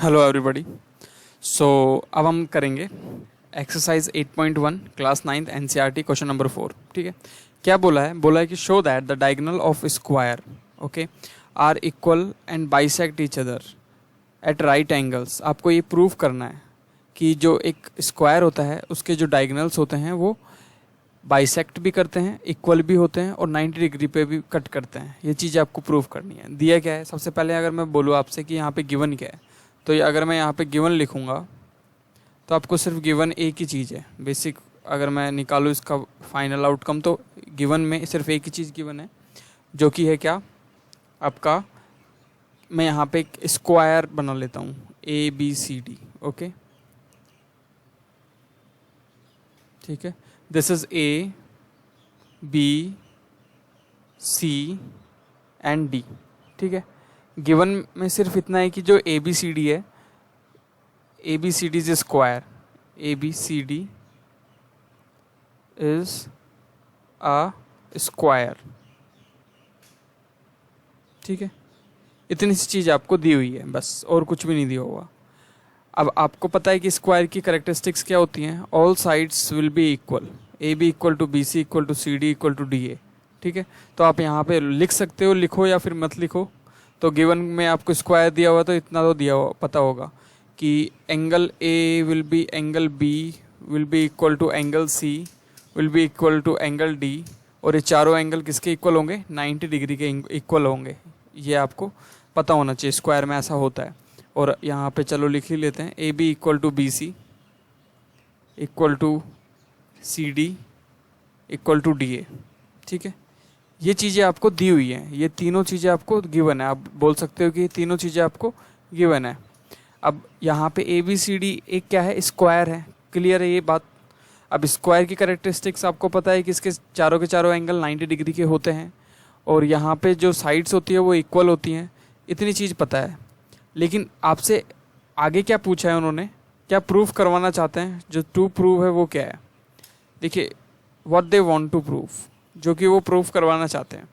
Hello everybody. सो अब हम करेंगे exercise 8.1 class 9th NCERT question number 4। ठीक है, क्या बोला है? बोला है कि show that the diagonal of square okay are equal and bisect each other at right angles. आपको ये प्रूव करना है कि जो एक स्क्वायर होता है उसके जो डायगोनल्स होते हैं वो बाइसेक्ट भी करते हैं, इक्वल भी होते हैं और 90 डिग्री पे भी कट करते हैं। ये चीज़ आपको प्रूव करनी है। दिया क्या है? सबसे पहले अगर मैं बोलूँ आपसे कि यहाँ पे गिवन क्या है, तो ये अगर मैं यहाँ पे गिवन लिखूँगा तो आपको सिर्फ गिवन एक ही चीज़ है बेसिक। अगर मैं निकालूँ इसका फाइनल आउटकम तो गिवन में सिर्फ एक ही चीज़ गिवन है, जो कि है क्या आपका। मैं यहाँ पे एक स्क्वायर बना लेता हूँ ABCD। ओके, ठीक है, this is A B C and D। ठीक है, गिवन में सिर्फ इतना है कि जो ABCD है, ABCD is square, ABCD is a square. ठीक है, इतनी सी चीज़ आपको दी हुई है बस, और कुछ भी नहीं दिया हुआ। अब आपको पता है कि स्क्वायर की कैरेक्टरिस्टिक्स क्या होती हैं? All sides will be equal, AB equal to BC equal to CD equal to DA। ठीक है, तो आप यहाँ पे लिख सकते हो, लिखो या फिर मत लिखो। तो गिवन में आपको स्क्वायर दिया हुआ तो इतना तो दिया हुआ पता होगा कि angle A will be angle B will be equal to angle C will be equal to angle D, और ये चारों एंगल किसके इक्वल होंगे? 90 डिग्री के इक्वल होंगे। ये आपको पता होना चाहिए, स्क्वायर में ऐसा होता है। और यहाँ पे चलो लिख ही लेते हैं, AB equal to BC equal to CD equal to DA। ठीक है, ये चीज़ें आपको दी हुई हैं, ये तीनों चीज़ें आपको गिवन है। आप बोल सकते हो कि ये तीनों चीज़ें आपको गिवन है। अब यहाँ पे ABCD एक क्या है? स्क्वायर है। क्लियर है ये बात? अब स्क्वायर की कैरेक्टरिस्टिक्स आपको पता है कि इसके चारों के चारों एंगल 90 डिग्री के होते हैं, और यहाँ पे जो साइड्स होती है वो इक्वल होती हैं। इतनी चीज़ पता है, लेकिन आपसे आगे क्या पूछा है उन्होंने, क्या प्रूफ करवाना चाहते हैं? जो टू प्रूव है वो क्या है? देखिए, what they want to prove, जो कि वो प्रूफ करवाना चाहते हैं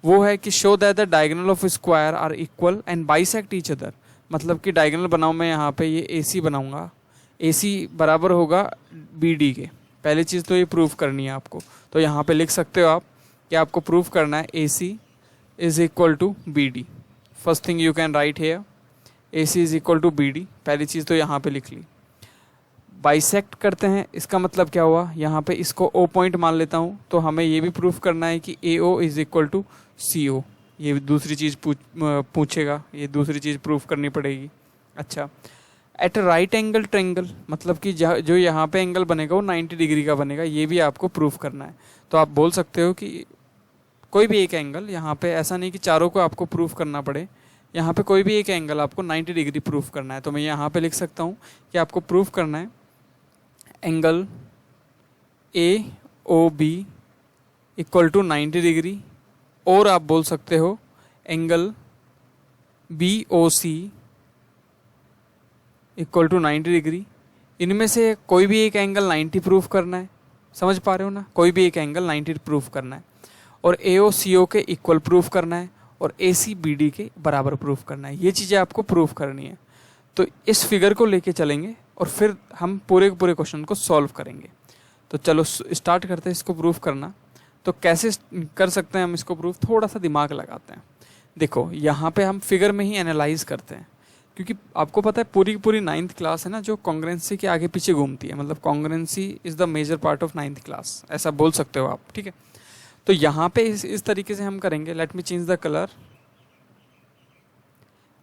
वो है कि show that the diagonal of square are equal and bisect each other. मतलब कि डायगोनल बनाऊँ मैं यहाँ पे, ये AC बनाऊँगा, AC बराबर होगा BD के। पहली चीज़ तो ये प्रूफ करनी है आपको, तो यहाँ पे लिख सकते हो आप कि आपको प्रूफ करना है AC is equal to BD। First thing you can write here, AC is equal to BD। पहली चीज़ तो यहाँ पे लिख ली। बाइसेक्ट करते हैं, इसका मतलब क्या हुआ? यहाँ पे इसको O पॉइंट मान लेता हूँ, तो हमें ये भी प्रूफ करना है कि AO is equal to CO। ये दूसरी चीज़ पूछेगा, ये दूसरी चीज़ प्रूफ करनी पड़ेगी। अच्छा, एट राइट एंगल ट्रेंगल, मतलब कि जो यहाँ पे एंगल बनेगा वो 90 डिग्री का बनेगा, ये भी आपको प्रूफ करना है। तो आप बोल सकते हो कि कोई भी एक एंगल, यहाँ पे ऐसा नहीं कि चारों को आपको प्रूफ करना पड़े, यहाँ पे कोई भी एक एंगल आपको 90 डिग्री प्रूफ करना है। तो मैं यहाँ पे लिख सकता हूँ कि आपको प्रूफ करना है angle AOB equal to 90 degree, और आप बोल सकते हो angle BOC equal to 90 degree. इनमें से कोई भी एक एंगल 90 प्रूफ करना है, समझ पा रहे हो ना? कोई भी एक एंगल 90 प्रूफ करना है, और AO CO के इक्वल प्रूफ करना है, और AC BD के बराबर प्रूफ करना है। ये चीज़ें आपको प्रूफ करनी है। तो इस फिगर को लेके चलेंगे और फिर हम पूरे क्वेश्चन को सॉल्व करेंगे। तो चलो स्टार्ट करते हैं इसको प्रूफ करना। तो कैसे कर सकते हैं हम इसको प्रूफ? थोड़ा सा दिमाग लगाते हैं। देखो, यहाँ पे हम फिगर में ही एनालाइज करते हैं, क्योंकि आपको पता है पूरी की पूरी 9th क्लास है ना जो कॉन्ग्रुएंसी के आगे पीछे घूमती है। मतलब congruency is the major part of 9th class, ऐसा बोल सकते हो आप। ठीक है, तो यहाँ पे इस तरीके से हम करेंगे। Let me change the colour.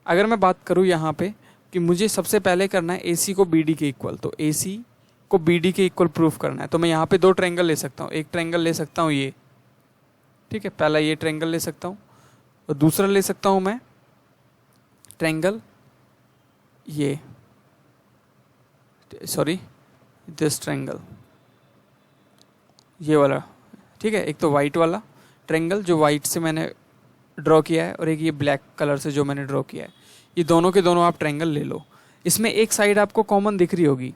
अगर मैं बात करूँ यहाँ पे कि मुझे सबसे पहले करना है AC को BD के इक्वल, तो AC को BD के इक्वल प्रूफ करना है। तो मैं यहाँ पे दो ट्रायंगल ले सकता हूँ। एक ट्रायंगल ले सकता हूँ ये, ठीक है, पहला ये ट्रायंगल ले सकता हूँ, और दूसरा ले सकता हूँ मैं ट्रायंगल ये, सॉरी दिस ट्रायंगल, ये वाला। ठीक है, एक तो वाइट वाला ट्रायंगल जो वाइट से मैंने ड्रॉ किया है, और एक ये ब्लैक कलर से जो मैंने ड्रॉ किया है। ये दोनों के दोनों आप ट्रायंगल ले लो। इसमें एक साइड आपको कॉमन दिख रही होगी।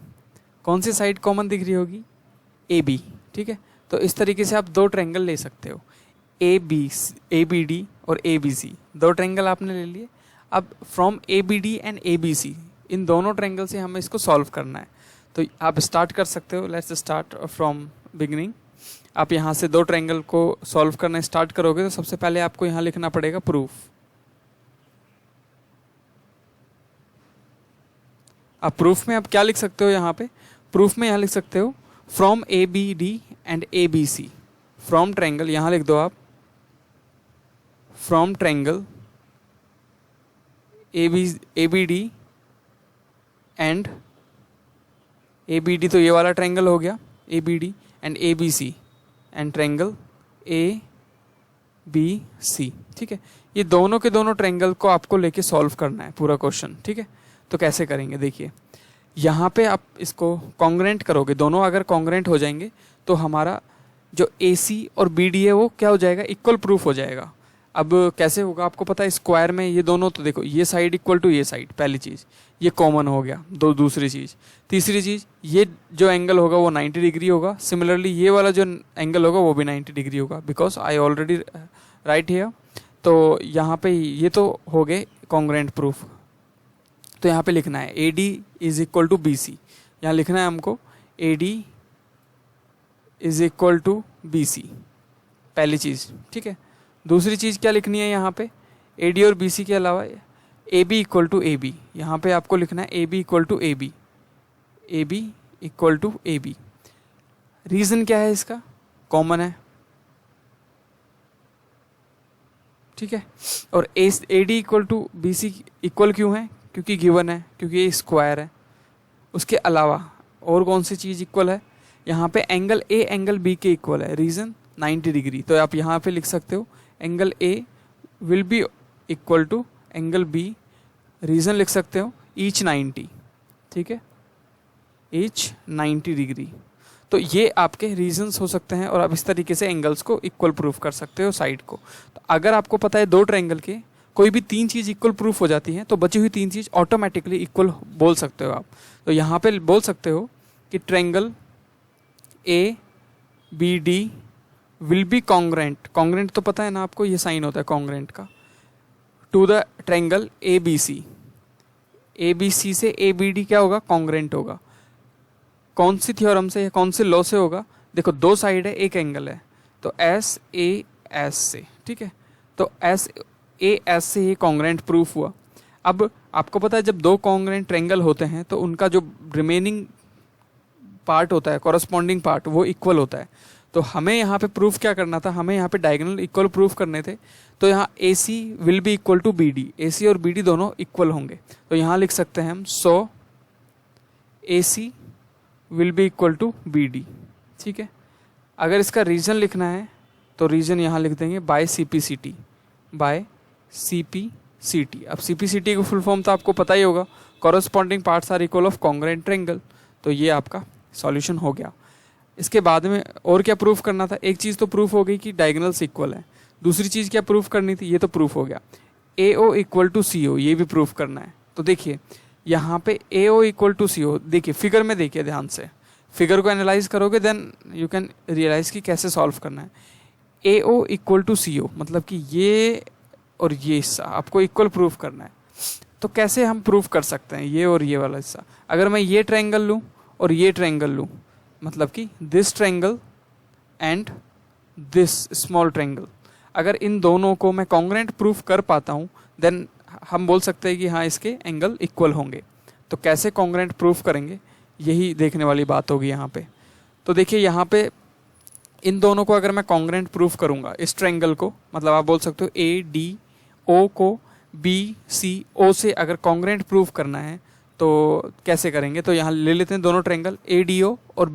कौन सी साइड कॉमन दिख रही होगी? AB। ठीक है, तो इस तरीके से आप दो ट्रायंगल ले सकते हो, ABD और ABC, दो ट्रायंगल आपने ले लिए। अब फ्रॉम ABD एंड ABC इन दोनों ट्रायंगल से हमें इसको सॉल्व करना है। तो आप स्टार्ट कर सकते हो, लेट्स स्टार्ट फ्रॉम बिगिनिंग। आप यहाँ से दो ट्रायंगल को सॉल्व करना स्टार्ट करोगे तो सबसे पहले आपको यहाँ लिखना पड़ेगा प्रूफ। अब प्रूफ में आप क्या लिख सकते हो, यहाँ पे प्रूफ में यहाँ लिख सकते हो from A B D and A B C, from triangle, यहाँ लिख दो आप from triangle A B D and A B D, तो ये वाला ट्रायंगल हो गया A B D, and A B C and triangle A B C. ठीक है, ये दोनों के दोनों ट्रायंगल को आपको लेके सॉल्व करना है पूरा क्वेश्चन। ठीक है, तो कैसे करेंगे देखिए, यहाँ पे आप इसको कॉन्ग्रेंट करोगे, दोनों अगर कॉन्ग्रेंट हो जाएंगे तो हमारा जो ए सी और बी डी है वो क्या हो जाएगा, इक्वल प्रूफ हो जाएगा। अब कैसे होगा आपको पता है, स्क्वायर में ये दोनों, तो देखो ये साइड इक्वल टू ये साइड, पहली चीज़ ये कॉमन हो गया, दूसरी चीज़, तीसरी चीज़ ये जो एंगल होगा वो 90 डिग्री होगा, सिमिलरली ये वाला जो एंगल होगा वो भी 90 डिग्री होगा, because I already right here. तो यहाँ पे ये तो हो गए कॉन्ग्रेंट प्रूफ। तो यहाँ पे लिखना है A D is equal to B C, यहाँ लिखना है हमको A D is equal to B C, पहली चीज़। ठीक है, दूसरी चीज़ क्या लिखनी है यहाँ पे, ए डी और बी सी के अलावा A B equal to A B, यहाँ पे आपको लिखना है A B equal to A B, A B equal to A B. Reason क्या है इसका, कॉमन है। ठीक है, और A D equal to B C equal क्यों है, क्योंकि गिवन है, क्योंकि ये स्क्वायर है। उसके अलावा और कौन सी चीज़ इक्वल है, यहाँ पे एंगल ए एंगल बी के इक्वल है, रीज़न 90 डिग्री। तो आप यहाँ पे लिख सकते हो angle A will be equal to angle B, reason लिख सकते हो ईच 90। ठीक है, ईच 90 डिग्री। तो ये आपके रीजंस हो सकते हैं और आप इस तरीके से एंगल्स को इक्वल प्रूफ कर सकते हो साइड को। तो अगर आपको पता है दो ट्रायंगल के कोई भी तीन चीज़ इक्वल प्रूफ हो जाती हैं तो बची हुई तीन चीज़ ऑटोमेटिकली इक्वल बोल सकते हो आप। तो यहाँ पे बोल सकते हो कि triangle A B D will be congruent, congruent तो पता है ना आपको, ये साइन होता है कॉन्ग्रेंट का, to the triangle A B C. A B सी से ए बी डी क्या होगा, कॉन्ग्रेंट होगा। कौन सी थ्योरम से या कौन से लॉ से होगा, देखो दो साइड है एक एंगल है, तो एस ए एस से। ठीक है, तो एस ए एस से ये कॉन्ग्रेंट प्रूफ हुआ। अब आपको पता है जब दो कॉन्ग्रेंट ट्रायंगल होते हैं तो उनका जो रिमेनिंग पार्ट होता है, कॉरस्पॉन्डिंग पार्ट, वो इक्वल होता है। तो हमें यहाँ पे प्रूफ क्या करना था, हमें यहाँ पे डायगोनल इक्वल प्रूफ करने थे। तो यहाँ A C will be equal to B D, A C और बी डी दोनों इक्वल होंगे। तो यहाँ लिख सकते हैं हम so A C will be equal to B D. ठीक है, अगर इसका रीजन लिखना है तो रीजन यहाँ लिख देंगे by C P C T, by C P C T. अब सी पी सी टी का फुल फॉर्म तो आपको पता ही होगा, corresponding parts are equal of congruent triangle. तो ये आपका सॉल्यूशन हो गया। इसके बाद में और क्या प्रूफ करना था, एक चीज़ तो प्रूफ हो गई कि डायगोनल्स इक्वल है, दूसरी चीज़ क्या प्रूफ करनी थी, ये तो प्रूफ हो गया। ए O equal to C O, ये भी प्रूफ करना है। तो देखिए यहाँ पे ए ओ इक्वल टू सी ओ, देखिए फिगर में देखिए ध्यान से, फिगर को एनालाइज करोगे देन यू कैन रियलाइज कि कैसे सॉल्व करना है। ए ओ इक्वल टू सी ओ मतलब कि ये और ये हिस्सा आपको इक्वल प्रूफ करना है। तो कैसे हम प्रूफ कर सकते हैं ये और ये वाला हिस्सा, अगर मैं ये ट्रायंगल लूँ और ये ट्रायंगल लूँ, मतलब कि this triangle and this small triangle, अगर इन दोनों को मैं कॉन्ग्रेंट प्रूफ कर पाता हूँ देन हम बोल सकते हैं कि हाँ इसके एंगल इक्वल होंगे। तो कैसे कॉन्ग्रेंट प्रूफ करेंगे यही देखने वाली बात होगी यहाँ पे। तो देखिए यहाँ पे इन दोनों को अगर मैं कॉन्ग्रेंट प्रूफ करूँगा, इस ट्रायंगल को, मतलब आप बोल सकते हो ए डी ओ को बी सी ओ से अगर कॉन्ग्रेंट प्रूफ करना है तो कैसे करेंगे। तो यहाँ ले लेते हैं दोनों ट्रायंगल ए डी ओ और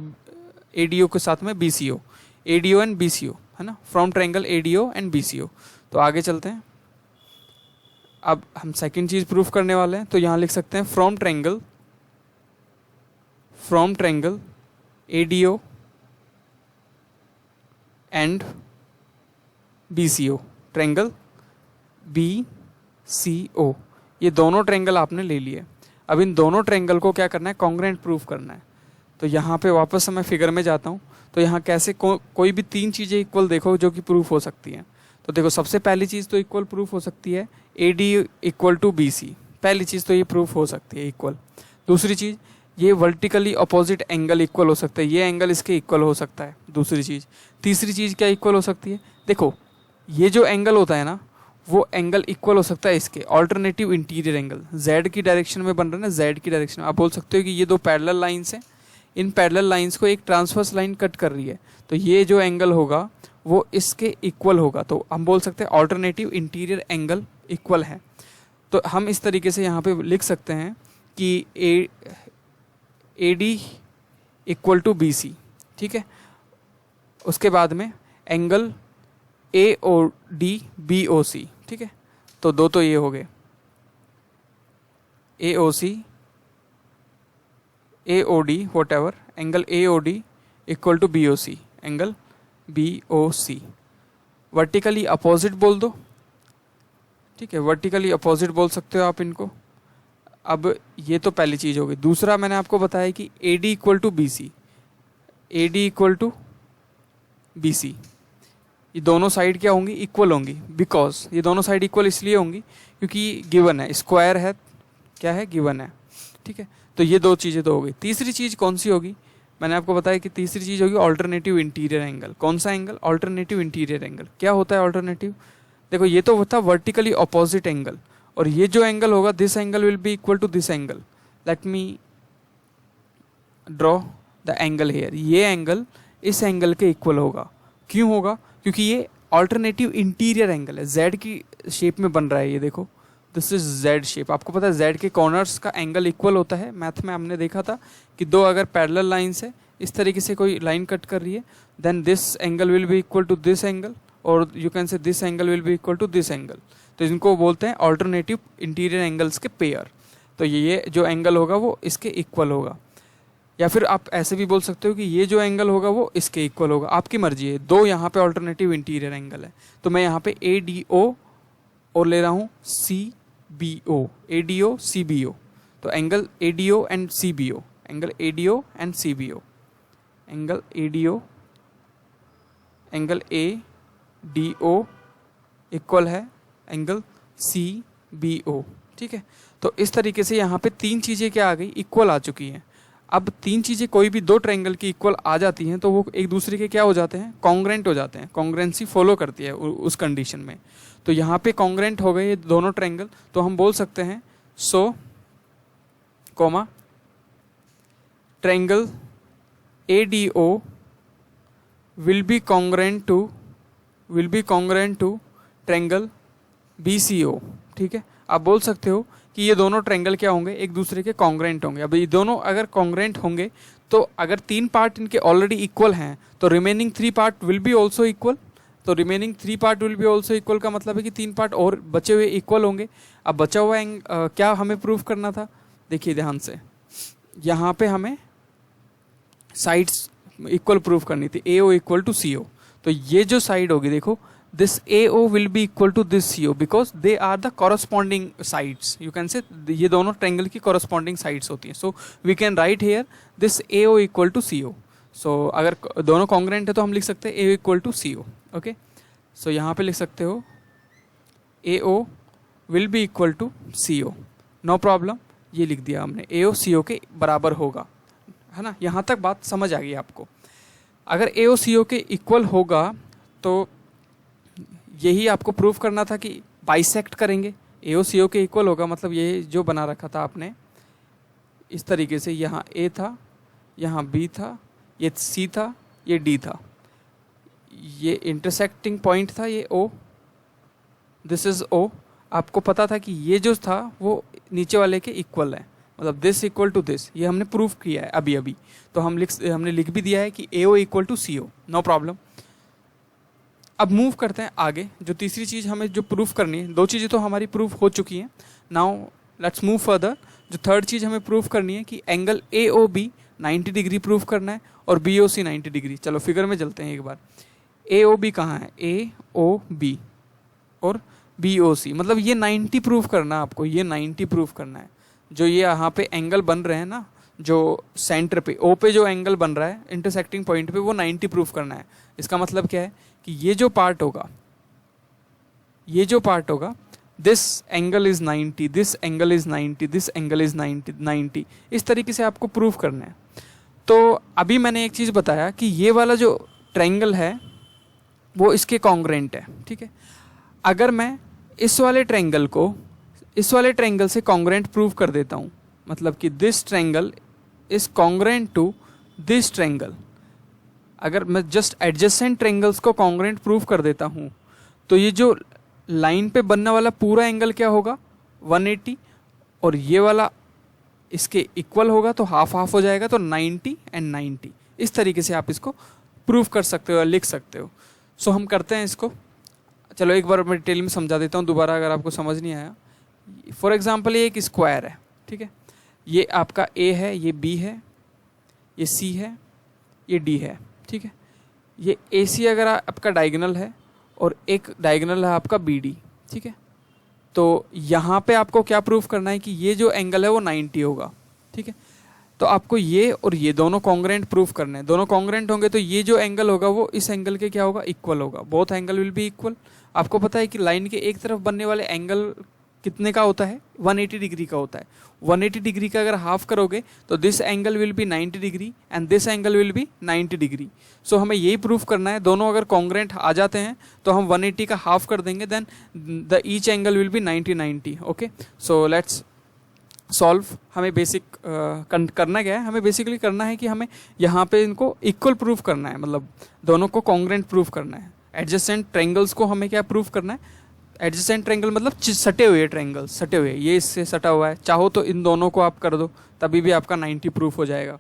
ए डी ओ के साथ में B C O, A D O and B C O, है ना, from triangle A D O and B C O. तो आगे चलते हैं, अब हम सेकंड चीज़ प्रूफ करने वाले हैं। तो यहाँ लिख सकते हैं from triangle A D O and B C O, triangle B C O, ये दोनों ट्रायंगल आपने ले लिए। अब इन दोनों ट्रायंगल को क्या करना है, कॉन्ग्रेंट प्रूफ करना है। तो यहाँ पे वापस मैं फिगर में जाता हूँ। तो यहाँ कैसे कोई भी तीन चीज़ें इक्वल देखो जो कि प्रूफ हो सकती हैं। तो देखो सबसे पहली चीज़ तो इक्वल प्रूफ हो सकती है A D equal to B C, पहली चीज़ तो ये प्रूफ हो सकती है इक्वल। दूसरी चीज़, ये वर्टिकली अपोजिट एंगल इक्वल हो सकता है, ये एंगल इसके इक्वल हो सकता है, दूसरी चीज़। तीसरी चीज़ क्या इक्वल हो सकती है, देखो ये जो एंगल होता है ना, वो एंगल इक्वल हो सकता है इसके ऑल्टरनेटिव इंटीरियर एंगल। जेड की डायरेक्शन में बन रहा है ना, जेड की डायरेक्शन में, आप बोल सकते हो कि ये दो पैरेलल लाइंस हैं, इन पैरेलल लाइंस को एक ट्रांसवर्स लाइन कट कर रही है, तो ये जो एंगल होगा वो इसके इक्वल होगा, तो हम बोल सकते हैं ऑल्टरनेटिव इंटीरियर एंगल इक्वल है। तो हम इस तरीके से यहाँ पे लिख सकते हैं कि A D equal to B C, ठीक है। उसके बाद में angle A O D B O C, ठीक है। तो दो तो ये हो गए, A O C A O D whatever, angle A O D equal to B O C, angle B O C. Vertically opposite बोल दो, ठीक है, वर्टिकली अपोजिट बोल सकते हो आप इनको। अब ये तो पहली चीज़ होगी। दूसरा मैंने आपको बताया कि A D equal to B C, A D equal to B C, ये दोनों साइड क्या होंगी, इक्वल होंगी। बिकॉज ये दोनों साइड इक्वल इसलिए होंगी क्योंकि गिवन है, स्क्वायर है, क्या है, गिवन है, ठीक है। तो ये दो चीज़ें तो हो गई। तीसरी चीज़ कौन सी होगी, मैंने आपको बताया कि तीसरी चीज़ होगी ऑल्टरनेटिव इंटीरियर एंगल। कौन सा एंगल, ऑल्टरनेटिव इंटीरियर एंगल। क्या होता है ऑल्टरनेटिव, देखो ये तो होता है वर्टिकली अपोजिट एंगल, और ये जो एंगल होगा, this angle will be equal to this angle. Let me draw the angle here, ये एंगल इस एंगल के इक्वल होगा। क्यों होगा, क्योंकि ये ऑल्टरनेटिव इंटीरियर एंगल है, जेड की शेप में बन रहा है, ये देखो दिस इज जेड शेप। आपको पता है जेड के कॉर्नर्स का एंगल इक्वल होता है, मैथ में हमने देखा था कि दो अगर पैरेलल लाइंस है, इस तरीके से कोई लाइन कट कर रही है, then this angle will be equal to this angle, और you can say this angle will be equal to this angle. तो इनको बोलते हैं ऑल्टरनेटिव इंटीरियर एंगल्स के पेयर। तो ये जो एंगल होगा वो इसके इक्वल होगा, या फिर आप ऐसे भी बोल सकते हो कि ये जो एंगल होगा वो इसके इक्वल होगा, आपकी मर्जी है। दो यहाँ पे ऑल्टरनेटिव इंटीरियर एंगल है, तो मैं यहाँ पे ए डी ओ और ले रहा हूँ C B O, A D O C B O. तो angle A D O and C B O, angle A D O and C B O, angle A D O, angle A D O equal है angle C B O, ठीक है। तो इस तरीके से यहाँ पे तीन चीज़ें क्या आ गई, इक्वल आ चुकी हैं। अब तीन चीज़ें कोई भी दो ट्रायंगल की इक्वल आ जाती हैं तो वो एक दूसरे के क्या हो जाते हैं, कॉन्ग्रेंट हो जाते हैं। कॉन्ग्रेंसी फॉलो करती है उस कंडीशन में। तो यहाँ पे कॉन्ग्रेंट हो गए ये दोनों ट्रायंगल, तो हम बोल सकते हैं so comma triangle A D O will be congruent to triangle B C O, ठीक है। आप बोल सकते हो कि ये दोनों ट्रायंगल क्या होंगे, एक दूसरे के कॉन्ग्रेंट होंगे। अब ये दोनों अगर कॉन्ग्रेंट होंगे तो अगर तीन पार्ट इनके ऑलरेडी इक्वल हैं तो remaining three part will be also equal. तो remaining three part will be also equal का मतलब है कि तीन पार्ट और बचे हुए इक्वल होंगे। अब बचा हुआ क्या हमें प्रूफ करना था, देखिए ध्यान से, यहाँ पे हमें साइड्स इक्वल प्रूफ करनी थी, ए O equal to C O. तो ये जो साइड होगी, देखो this AO will be equal to this CO because they are the corresponding sides. You can say ये दोनों ट्रायंगल की corresponding sides होती हैं. So we can write here this AO equal to CO. So अगर दोनों congruent है तो हम लिख सकते हैं AO equal to CO. Okay? So यहाँ पे लिख सकते हो AO will be equal to CO. No problem. ये लिख दिया हमने, AO CO के बराबर होगा, है ना। यहाँ तक बात समझ आ गई आपको। अगर AO CO के इक्वल होगा तो यही आपको प्रूफ करना था कि बाइसेक्ट करेंगे, AO CO के इक्वल होगा, मतलब ये जो बना रखा था आपने इस तरीके से, यहाँ A था, यहाँ B था, ये C था, ये D था, ये इंटरसेक्टिंग पॉइंट था, ये O, दिस इज O। आपको पता था कि ये जो था वो नीचे वाले के इक्वल है, मतलब दिस इक्वल टू दिस, ये हमने प्रूफ किया है अभी अभी। तो हमने लिख भी दिया है कि AO equal to CO, no problem. अब मूव करते हैं आगे। जो तीसरी चीज़ हमें जो प्रूफ करनी है, दो चीज़ें तो हमारी प्रूफ हो चुकी हैं, नाउ लेट्स मूव फर्दर। जो थर्ड चीज़ हमें प्रूफ करनी है कि एंगल AOB 90 डिग्री प्रूफ करना है और BOC 90 डिग्री। चलो फिगर में चलते हैं एक बार। AOB कहाँ है, AOB और BOC, मतलब ये 90 प्रूफ करना है आपको, ये 90 प्रूफ करना है। जो ये यहाँ पे एंगल बन रहे हैं ना, जो सेंटर पे O पे जो एंगल बन रहा है इंटरसेक्टिंग पॉइंट पे, वो 90 प्रूफ करना है। इसका मतलब क्या है कि ये जो पार्ट होगा this angle is 90, this angle is 90, this angle is 90, इस तरीके से आपको प्रूव करना है। तो अभी मैंने एक चीज़ बताया कि ये वाला जो ट्रायंगल है वो इसके कॉन्ग्रेंट है, ठीक है। अगर मैं इस वाले ट्रायंगल को इस वाले ट्रायंगल से कॉन्ग्रेंट प्रूव कर देता हूँ, मतलब कि this triangle is congruent to this triangle, अगर मैं जस्ट एडजेसेंट ट्रायंगल्स को कॉन्ग्रेंट प्रूव कर देता हूँ, तो ये जो लाइन पे बनने वाला पूरा एंगल क्या होगा 180, और ये वाला इसके इक्वल होगा, तो हाफ हाफ हो जाएगा, तो 90 एंड 90। इस तरीके से आप इसको प्रूव कर सकते हो या लिख सकते हो। सो हम करते हैं इसको। चलो एक बार मैं डिटेल में समझा देता हूँ दोबारा अगर आपको समझ नहीं आया। फॉर एग्जांपल ये एक स्क्वायर है, ठीक है। ये आपका ए है, ये बी है, ये सी है, ये डी है, ठीक है। ये ए सी अगर आपका डायगोनल है और एक डायगोनल है आपका बी डी, ठीक है। तो यहाँ पे आपको क्या प्रूफ करना है कि ये जो एंगल है वो 90 होगा, ठीक है। तो आपको ये और ये दोनों कॉन्ग्रेंट प्रूफ करने हैं। दोनों कॉन्ग्रेंट होंगे तो ये जो एंगल होगा वो इस एंगल के क्या होगा, इक्वल होगा। Both angle will be equal. आपको पता है कि लाइन के एक तरफ बनने वाले एंगल कितने का होता है, 180 डिग्री का होता है। 180 डिग्री का अगर हाफ करोगे तो this angle will be 90 degree and this angle will be 90 degree. So हमें यही प्रूफ करना है, दोनों अगर कॉन्ग्रेंट आ जाते हैं तो हम 180 का हाफ कर देंगे, then the each angle will be 90। Okay, so let's solve. हमें बेसिक करना क्या है, हमें बेसिकली करना है कि हमें यहाँ पे इनको इक्वल प्रूफ करना है, मतलब दोनों को कॉन्ग्रेंट प्रूफ करना है। एडजेसेंट ट्रायंगल्स को हमें क्या प्रूफ करना है, एडजेसेंट ट्रायंगल मतलब सटे हुए ट्रायंगल, सटे हुए, ये इससे सटा हुआ है, चाहो तो इन दोनों को आप कर दो तभी भी आपका 90 प्रूफ हो जाएगा।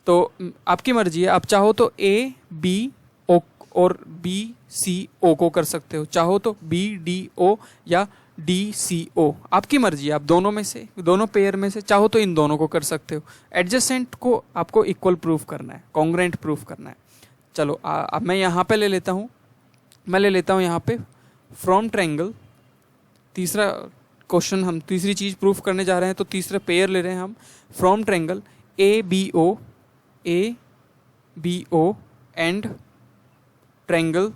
तो आपकी मर्जी है, आप चाहो तो ए बी ओ और बी सी ओ को कर सकते हो, चाहो तो बी डी ओ या डी सी ओ, आपकी मर्जी है। आप दोनों में से, दोनों पेयर में से चाहो तो इन दोनों को कर सकते हो। एडजेसेंट को आपको इक्वल प्रूफ करना है, कॉन्ग्रेंट प्रूफ करना है। चलो अब मैं यहाँ पे ले लेता हूँ, मैं ले लेता हूँ यहाँ पे फ्रॉम ट्रायंगल। तीसरा क्वेश्चन, हम तीसरी चीज़ प्रूफ करने जा रहे हैं, तो तीसरा पेयर ले रहे हैं हम। From triangle A B O and triangle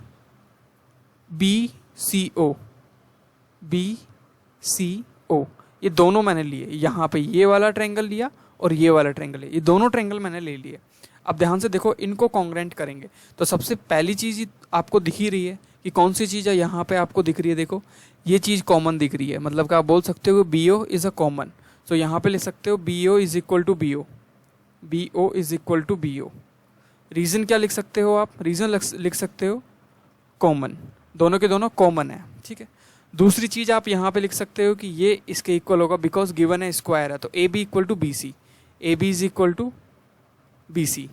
B C O, ये दोनों मैंने लिए। यहाँ पे ये वाला ट्रायंगल लिया और ये वाला ट्रायंगल लिया, ये दोनों ट्रायंगल मैंने ले लिए। अब ध्यान से देखो, इनको कॉन्ग्रेंट करेंगे। तो सबसे पहली चीज़ आपको दिख ही रही है कि कौन सी चीज़ है, यहाँ पे आपको दिख रही है। देखो ये चीज़ कॉमन दिख रही है, मतलब कि आप बोल सकते हो B O is a common. तो यहाँ पे ले सकते हो B O is equal to B O, B O is equal to B O. Reason क्या लिख सकते हो आप, रीज़न लिख सकते हो कॉमन, दोनों के दोनों कॉमन है, ठीक है। दूसरी चीज़ आप यहाँ पे लिख सकते हो कि ये इसके इक्वल होगा, बिकॉज गिवन है स्क्वायर है, तो A B equal to B C, A B is equal to B C.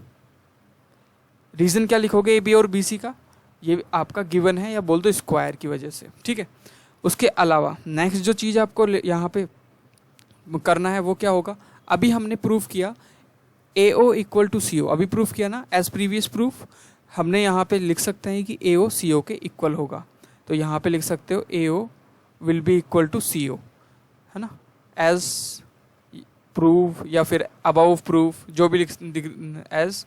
Reason क्या लिखोगे ए बी और बी सी का, ये आपका गिवन है या बोल दो स्क्वायर की वजह से, ठीक है। उसके अलावा नेक्स्ट जो चीज़ आपको यहाँ पे करना है वो क्या होगा, अभी हमने प्रूफ किया ए ओ इक्वल टू सी ओ, अभी प्रूफ किया ना, एज प्रीवियस प्रूफ। हमने यहाँ पे लिख सकते हैं कि ए ओ सी ओ के इक्वल होगा, तो यहाँ पे लिख सकते हो A O will be equal to C O, है ना, एज प्रूफ या फिर अबव प्रूफ, जो भी एज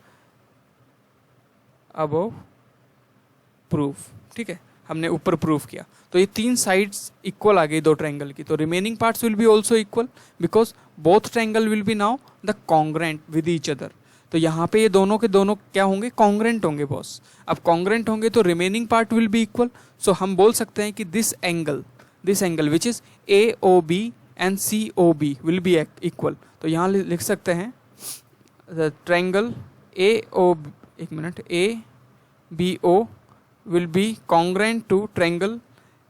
अबव प्रूफ, ठीक है। हमने ऊपर प्रूफ किया, तो ये तीन साइड्स इक्वल आ गई दो ट्रायंगल की, तो remaining parts will be also equal because both triangle will B now the congruent with each other. तो यहाँ पे ये दोनों के दोनों क्या होंगे, कॉन्ग्रेंट होंगे बॉस। अब कॉन्ग्रेंट होंगे तो remaining part will be equal. So हम बोल सकते हैं कि this angle which is A O B and C O B will be equal. तो यहाँ लिख सकते हैं ट्रायंगल ए ओ, एक minute, A B O will be congruent to triangle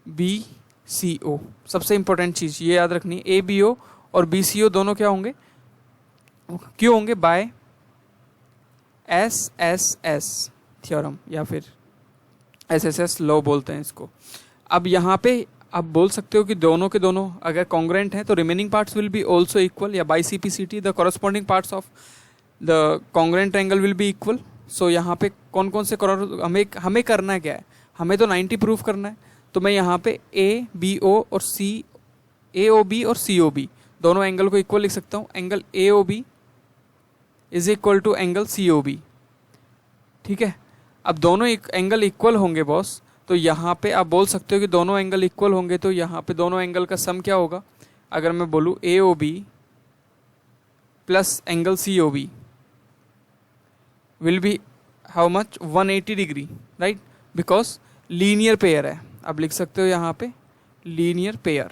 B C O. सबसे इंपॉर्टेंट चीज़ ये याद रखनी है, ए बी ओ और बी सी ओ दोनों क्या होंगे, क्यों होंगे, by S S S theorem या फिर एस एस एस लॉ बोलते हैं इसको। अब यहाँ पे आप बोल सकते हो कि दोनों के दोनों अगर कॉन्ग्रेंट हैं तो remaining parts will be also equal, या by C P C T the corresponding parts of the congruent triangle will be equal. So यहाँ पे कौन कौन से हमें करना क्या है, हमें तो 90 प्रूफ करना है। तो मैं यहाँ पे ए बी ओ और सी, ए ओ बी और सी ओ बी दोनों एंगल को इक्वल लिख सकता हूँ। Angle A O B is equal to angle C O B, ठीक है। अब दोनों एंगल इक्वल होंगे बॉस, तो यहाँ पे आप बोल सकते हो कि दोनों एंगल इक्वल होंगे, तो यहाँ पे दोनों एंगल का सम क्या होगा? अगर मैं बोलूँ AOB plus angle COB will B how much? 180 degree, right? Because linear pair है। आप लिख सकते हो यहाँ पे लीनियर पेयर,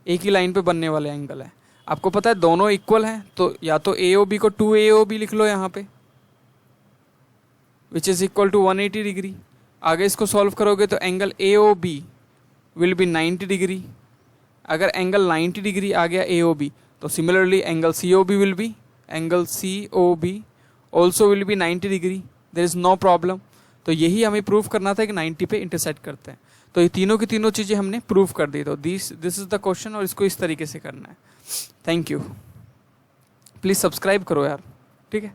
एक ही लाइन पे बनने वाले एंगल है। आपको पता है दोनों इक्वल हैं, तो या तो AOB को 2AOB लिख लो यहाँ पे, which is equal to 180 degree. आगे इसको सॉल्व करोगे तो angle AOB will be 90 degree. अगर एंगल 90 डिग्री आ गया AOB, तो similarly angle COB will be, angle COB also will be 90 degree. There is no problem. तो यही हमें प्रूव करना था कि 90 पे इंटरसेक्ट करते हैं। तो ये तीनों की तीनों चीज़ें हमने प्रूव कर दी। तो दिस इज द क्वेश्चन, और इसको इस तरीके से करना है। Thank you. प्लीज़ सब्सक्राइब करो यार, ठीक है।